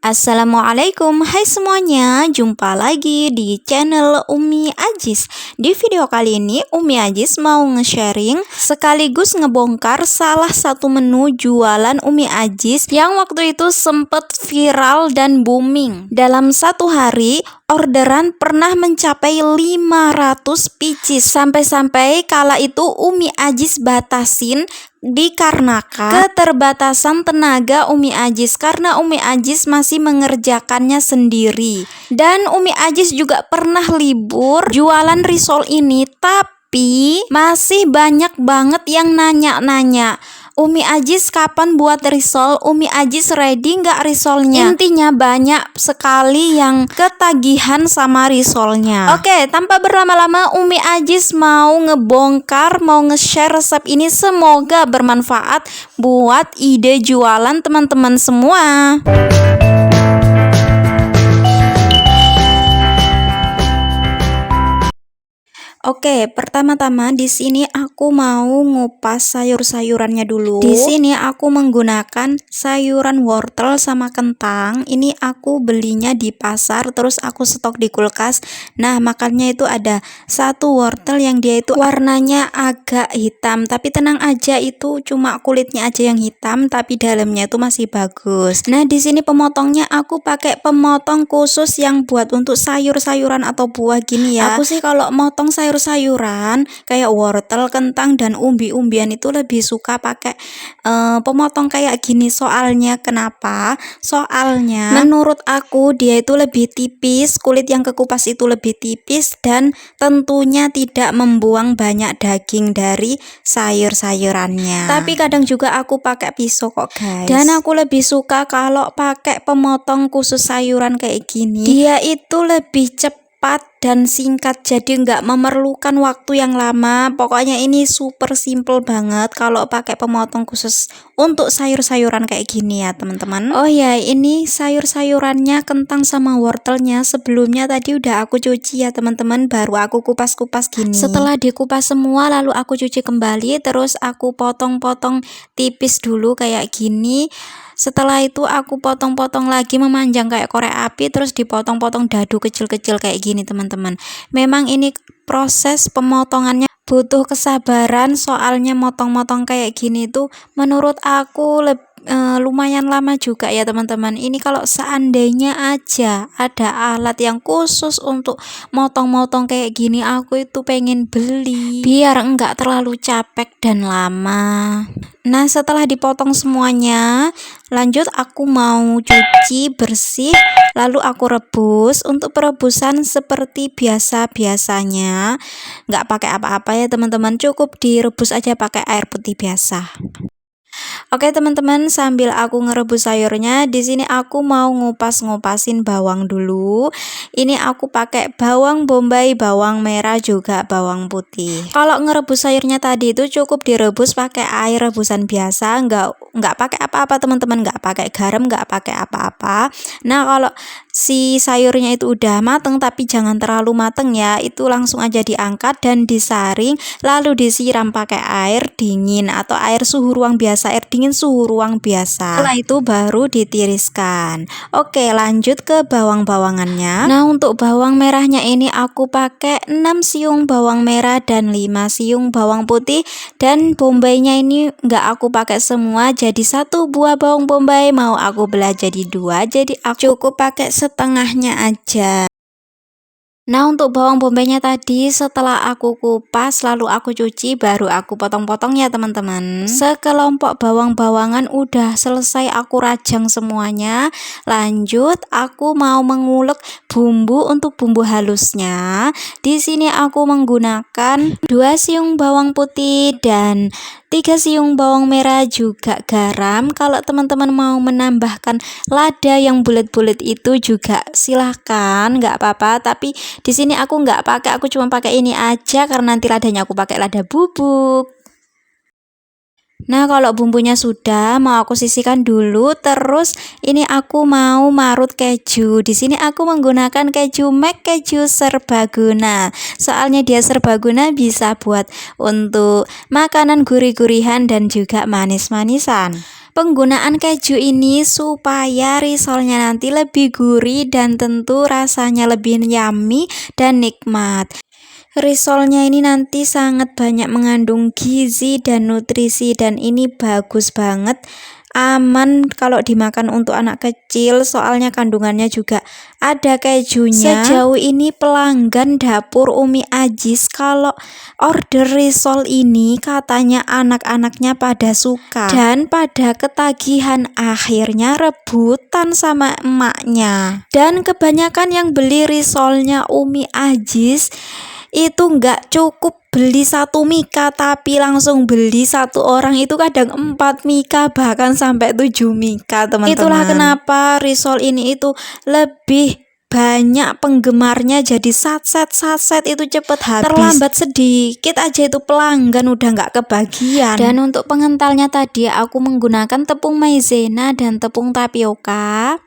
Assalamualaikum, hai semuanya, jumpa lagi di channel Umi Ajis. Di video kali ini Umi Ajis mau nge-sharing sekaligus ngebongkar salah satu menu jualan Umi Ajis yang waktu itu sempet viral dan booming. Dalam satu hari orderan pernah mencapai 500 pieces. Sampai-sampai kala itu Umi Ajis batasin dikarenakan keterbatasan tenaga Umi Ajis, karena Umi Ajis masih mengerjakannya sendiri. Dan Umi Ajis juga pernah libur jualan risol ini, tapi masih banyak banget yang nanya-nanya, Umi Ajis kapan buat risol? Umi Ajis ready nggak risolnya? Intinya banyak sekali yang ketagihan sama risolnya. Oke, tanpa berlama-lama Umi Ajis mau ngebongkar, mau nge-share resep ini. Semoga bermanfaat buat ide jualan teman-teman semua. Oke, pertama-tama di sini aku mau ngupas sayur-sayurannya dulu. Di sini aku menggunakan sayuran wortel sama kentang. Ini aku belinya di pasar, terus aku stok di kulkas. Nah, makannya itu ada satu wortel yang dia itu warnanya agak hitam, tapi tenang aja, itu cuma kulitnya aja yang hitam, tapi dalamnya itu masih bagus. Nah, di sini pemotongnya aku pakai pemotong khusus yang buat untuk sayur-sayuran atau buah gini ya. Aku sih kalau motong sayuran kayak wortel, kentang, dan umbi-umbian itu lebih suka pakai pemotong kayak gini. Soalnya kenapa? Soalnya menurut aku dia itu lebih tipis, kulit yang kekupas itu lebih tipis, dan tentunya tidak membuang banyak daging dari sayur-sayurannya. Tapi kadang juga aku pakai pisau kok guys. Dan aku lebih suka kalau pakai pemotong khusus sayuran kayak gini. Dia itu lebih cepat dan singkat, jadi nggak memerlukan waktu yang lama. Pokoknya ini super simple banget kalau pakai pemotong khusus untuk sayur-sayuran kayak gini ya teman-teman. Oh ya, ini sayur-sayurannya, kentang sama wortelnya sebelumnya tadi udah aku cuci ya teman-teman, baru aku kupas-kupas gini. Setelah dikupas semua lalu aku cuci kembali, terus aku potong-potong tipis dulu kayak gini. Setelah itu aku potong-potong lagi memanjang kayak korek api, terus dipotong-potong dadu kecil-kecil kayak gini teman-teman. Memang ini proses pemotongannya butuh kesabaran, soalnya motong-motong kayak gini tuh menurut aku lumayan lama juga ya teman-teman. Ini kalau seandainya aja ada alat yang khusus untuk motong-motong kayak gini, aku itu pengen beli biar enggak terlalu capek dan lama. Nah, setelah dipotong semuanya, lanjut aku mau cuci bersih, lalu aku rebus. Untuk perebusan seperti biasa-biasanya, nggak pakai apa-apa ya teman-teman, cukup direbus aja pakai air putih biasa. Oke teman-teman, sambil aku ngerebus sayurnya, di sini aku mau ngupas-ngupasin bawang dulu. Ini aku pakai bawang bombay, bawang merah, juga bawang putih. Kalau ngerebus sayurnya tadi itu cukup direbus pakai air rebusan biasa, nggak pakai apa-apa teman-teman, nggak pakai garam, nggak pakai apa-apa. Nah, kalau si sayurnya itu udah mateng tapi jangan terlalu mateng ya, itu langsung aja diangkat dan disaring, lalu disiram pakai air dingin atau air suhu ruang biasa, air dingin suhu ruang biasa. Setelah itu baru ditiriskan. Oke, lanjut ke bawang-bawangannya. Nah, untuk bawang merahnya ini aku pakai 6 siung bawang merah dan 5 siung bawang putih, dan bombaynya ini nggak aku pakai semua, jadi satu buah bawang bombay mau aku belah jadi 2, jadi aku cukup pakai setengahnya aja. Nah, untuk bawang bombaynya tadi setelah aku kupas lalu aku cuci, baru aku potong-potong ya teman-teman. Sekelompok bawang-bawangan udah selesai aku rajang semuanya. Lanjut aku mau mengulek bumbu untuk bumbu halusnya. Di sini aku menggunakan 2 siung bawang putih dan 3 siung bawang merah, juga garam. Kalau teman-teman mau menambahkan lada yang bulat-bulat itu juga silahkan, nggak apa-apa, tapi di sini aku nggak pakai, aku cuma pakai ini aja karena nanti ladanya aku pakai lada bubuk. Nah, kalau bumbunya sudah, mau aku sisihkan dulu. Terus ini aku mau marut keju. Di sini aku menggunakan keju McD, keju serbaguna. Soalnya dia serbaguna, bisa buat untuk makanan gurih-gurihan dan juga manis-manisan. penggunaan keju ini supaya risolnya nanti lebih gurih dan tentu rasanya lebih yummy dan nikmat. Risolnya ini nanti sangat banyak mengandung gizi dan nutrisi dan ini bagus banget, aman kalau dimakan untuk anak kecil soalnya kandungannya juga ada kejunya. Sejauh ini pelanggan dapur Umi Ajis kalau order risol ini katanya anak-anaknya pada suka dan pada ketagihan, akhirnya rebutan sama emaknya. Dan kebanyakan yang beli risolnya Umi Ajis itu nggak cukup beli 1 mika tapi langsung beli 1 orang, itu kadang 4 mika bahkan sampai 7 mika teman-teman. Itulah kenapa risol ini itu lebih banyak penggemarnya, jadi saset itu cepet habis. Terlambat sedikit aja itu pelanggan udah nggak kebagian. Dan untuk pengentalnya tadi aku menggunakan tepung maizena dan tepung tapioka.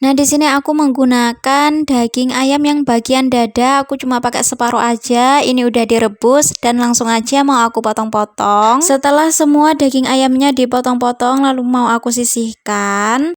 Nah, di sini aku menggunakan daging ayam yang bagian dada, aku cuma pakai separuh aja. Ini udah direbus dan langsung aja mau aku potong-potong. Setelah semua daging ayamnya dipotong-potong, lalu mau aku sisihkan.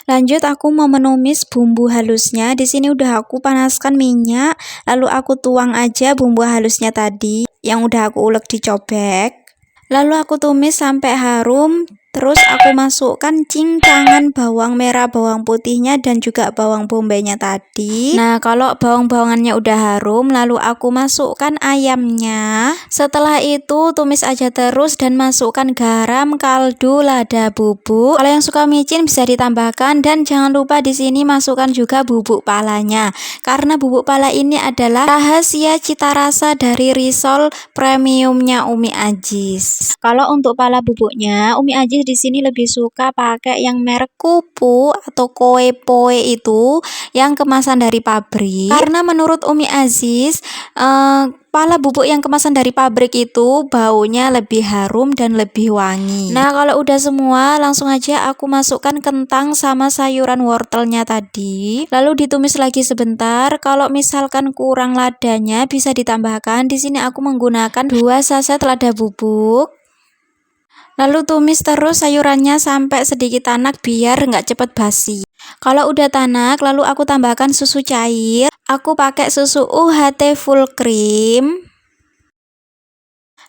Lanjut aku mau menumis bumbu halusnya. Di sini udah aku panaskan minyak, lalu aku tuang aja bumbu halusnya tadi yang udah aku ulek di cobek. Lalu aku tumis sampai harum. Terus aku masukkan cincangan bawang merah, bawang putihnya dan juga bawang bombaynya tadi. Nah, kalau bawang-bawangannya udah harum, lalu aku masukkan ayamnya. Setelah itu tumis aja terus dan masukkan garam, kaldu, lada bubuk. Kalau yang suka micin bisa ditambahkan dan jangan lupa di sini masukkan juga bubuk palanya. Karena bubuk pala ini adalah rahasia cita rasa dari risol premiumnya Umi Ajis. Kalau untuk pala bubuknya, Umi Ajis di sini lebih suka pakai yang merek Kupu atau Koe Poe itu yang kemasan dari pabrik. Karena menurut Umi Ajis, pala bubuk yang kemasan dari pabrik itu baunya lebih harum dan lebih wangi. Nah, kalau udah semua, langsung aja aku masukkan kentang sama sayuran wortelnya tadi. Lalu ditumis lagi sebentar. Kalau misalkan kurang ladanya bisa ditambahkan. Di sini aku menggunakan 2 saset lada bubuk. Lalu tumis terus sayurannya sampai sedikit tanak biar nggak cepet basi. Kalau udah tanak, lalu aku tambahkan susu cair. Aku pakai susu UHT full cream.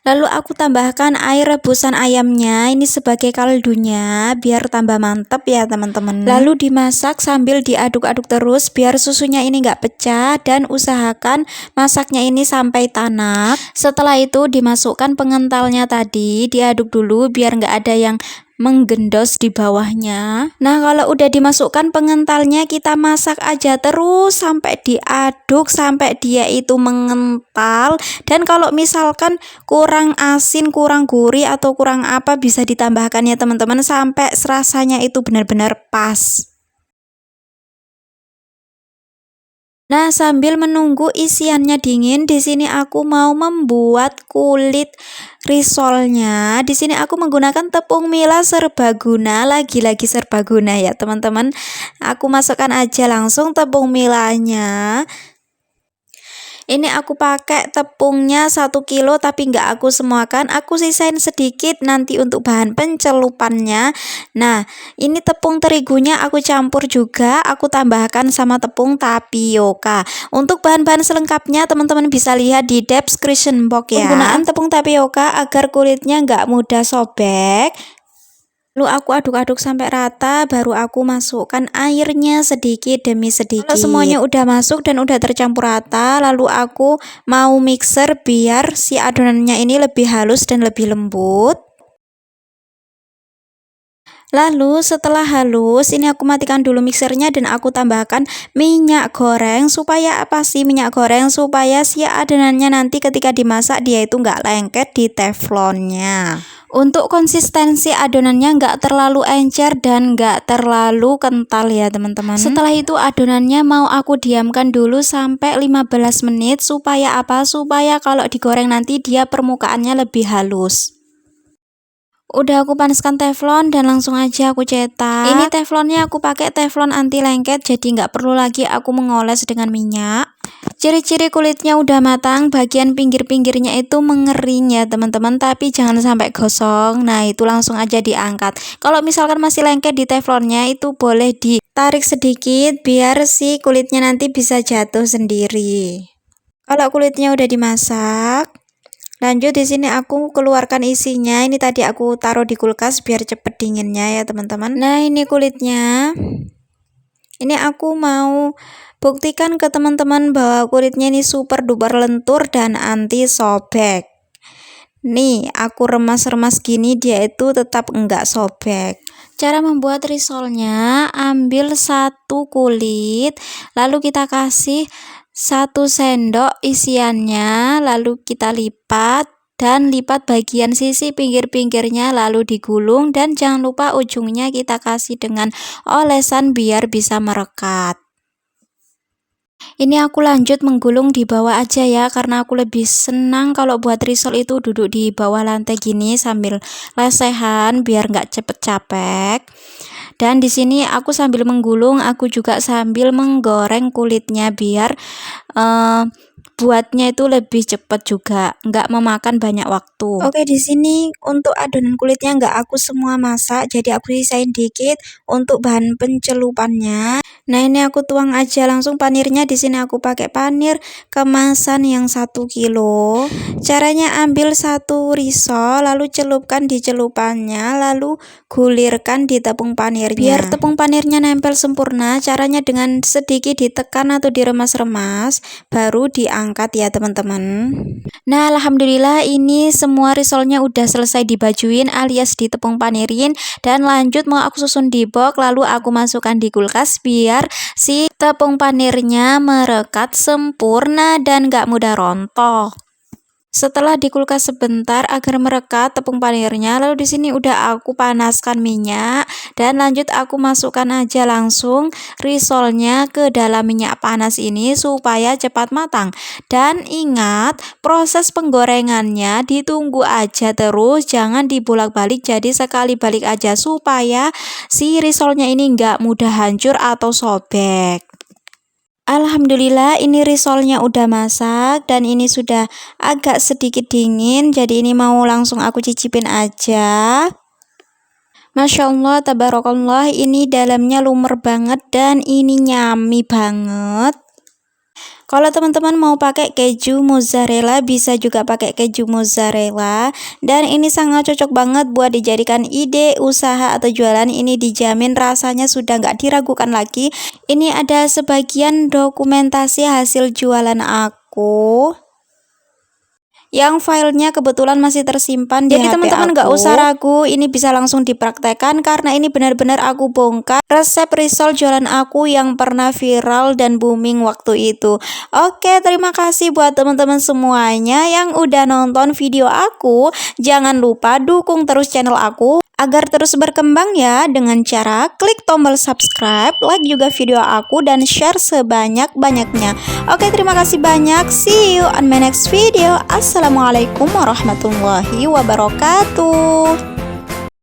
Lalu aku tambahkan air rebusan ayamnya ini sebagai kaldunya biar tambah mantep ya teman-teman. Lalu dimasak sambil diaduk-aduk terus biar susunya ini nggak pecah dan usahakan masaknya ini sampai tanak. Setelah itu dimasukkan pengentalnya tadi, diaduk dulu biar nggak ada yang menggendos di bawahnya. Nah, kalau udah dimasukkan pengentalnya, kita masak aja terus sampai diaduk sampai dia itu mengental. Dan kalau misalkan kurang asin, kurang gurih atau kurang apa bisa ditambahkan ya teman-teman sampai rasanya itu benar-benar pas. Nah, sambil menunggu isiannya dingin, di sini aku mau membuat kulit risolnya. Di sini aku menggunakan tepung Mila serbaguna, lagi-lagi serbaguna ya, teman-teman. Aku masukkan aja langsung tepung Milanya. Ini aku pakai tepungnya 1 kilo tapi nggak aku semuakan, aku sisain sedikit nanti untuk bahan pencelupannya. Nah, ini tepung terigunya aku campur juga, aku tambahkan sama tepung tapioka. Untuk bahan-bahan selengkapnya teman-teman bisa lihat di description box ya. Penggunaan tepung tapioka agar kulitnya nggak mudah sobek. Lalu aku aduk-aduk sampai rata, baru aku masukkan airnya sedikit demi sedikit. Kalau semuanya udah masuk dan udah tercampur rata, lalu aku mau mixer biar si adonannya ini lebih halus dan lebih lembut. Lalu setelah halus, ini aku matikan dulu mixernya dan aku tambahkan minyak goreng. Supaya apa sih minyak goreng? Supaya si adonannya nanti ketika dimasak dia itu nggak lengket di teflonnya. Untuk konsistensi adonannya nggak terlalu encer dan nggak terlalu kental ya teman-teman. Setelah itu adonannya mau aku diamkan dulu sampai 15 menit. Supaya apa? Supaya kalau digoreng nanti dia permukaannya lebih halus. Udah aku panaskan teflon dan langsung aja aku cetak. Ini teflonnya aku pakai teflon anti lengket, jadi nggak perlu lagi aku mengoles dengan minyak. Ciri-ciri kulitnya udah matang, bagian pinggir-pinggirnya itu mengering ya teman-teman, tapi jangan sampai gosong. Nah itu langsung aja diangkat. Kalau misalkan masih lengket di teflonnya itu boleh ditarik sedikit biar si kulitnya nanti bisa jatuh sendiri. Kalau kulitnya udah dimasak, lanjut di sini aku keluarkan isinya. Ini tadi aku taruh di kulkas biar cepet dinginnya ya teman-teman. Nah ini kulitnya. Ini aku mau buktikan ke teman-teman bahwa kulitnya ini super duper lentur dan anti sobek. Nih, aku remas-remas gini dia itu tetap enggak sobek. Cara membuat risolnya, ambil satu kulit, lalu kita kasih 1 sendok isiannya, lalu kita lipat. Dan lipat bagian sisi pinggir-pinggirnya lalu digulung, dan jangan lupa ujungnya kita kasih dengan olesan biar bisa merekat. Ini aku lanjut menggulung di bawah aja ya, karena aku lebih senang kalau buat risol itu duduk di bawah lantai gini sambil lesehan biar nggak cepet capek. Dan di sini aku sambil menggulung, aku juga sambil menggoreng kulitnya biar buatnya itu lebih cepat juga, nggak memakan banyak waktu. Oke, di sini untuk adonan kulitnya nggak aku semua masak, jadi aku sisain dikit untuk bahan pencelupannya. Nah ini aku tuang aja langsung panirnya. Di sini aku pakai panir kemasan yang 1 kilo. Caranya ambil 1 risol, lalu celupkan di celupannya, lalu gulirkan di tepung panirnya. Biar tepung panirnya nempel sempurna, caranya dengan sedikit ditekan atau diremas-remas, baru diangkat ya teman-teman. Nah alhamdulillah ini semua risolnya udah selesai dibajuin alias di tepung panirin, dan lanjut mau aku susun di box, lalu aku masukkan di kulkas biar si tepung panirnya merekat sempurna dan gak mudah rontok. Setelah di kulkas sebentar agar merekat tepung panirnya, lalu di sini udah aku panaskan minyak, dan lanjut aku masukkan aja langsung risolnya ke dalam minyak panas ini supaya cepat matang. Dan ingat, proses penggorengannya ditunggu aja terus, jangan dibolak-balik, jadi sekali balik aja supaya si risolnya ini nggak mudah hancur atau sobek. Alhamdulillah ini risolnya udah masak dan ini sudah agak sedikit dingin, jadi ini mau langsung aku cicipin aja. Masya Allah, tabarakallah, ini dalamnya lumer banget dan ini nyami banget. Kalau teman-teman mau pakai keju mozzarella bisa juga pakai keju mozzarella, dan ini sangat cocok banget buat dijadikan ide usaha atau jualan. Ini dijamin rasanya sudah nggak diragukan lagi. Ini ada sebagian dokumentasi hasil jualan aku yang filenya kebetulan masih tersimpan di HP aku. Jadi teman-teman nggak usah ragu, ini bisa langsung dipraktekkan karena ini benar-benar aku bongkar resep risol jualan aku yang pernah viral dan booming waktu itu. Oke, terima kasih buat teman-teman semuanya yang udah nonton video aku. Jangan lupa dukung terus channel aku agar terus berkembang ya, dengan cara klik tombol subscribe, like juga video aku, dan share sebanyak-banyaknya. Oke, terima kasih banyak. See you on my next video. Assalamualaikum warahmatullahi wabarakatuh.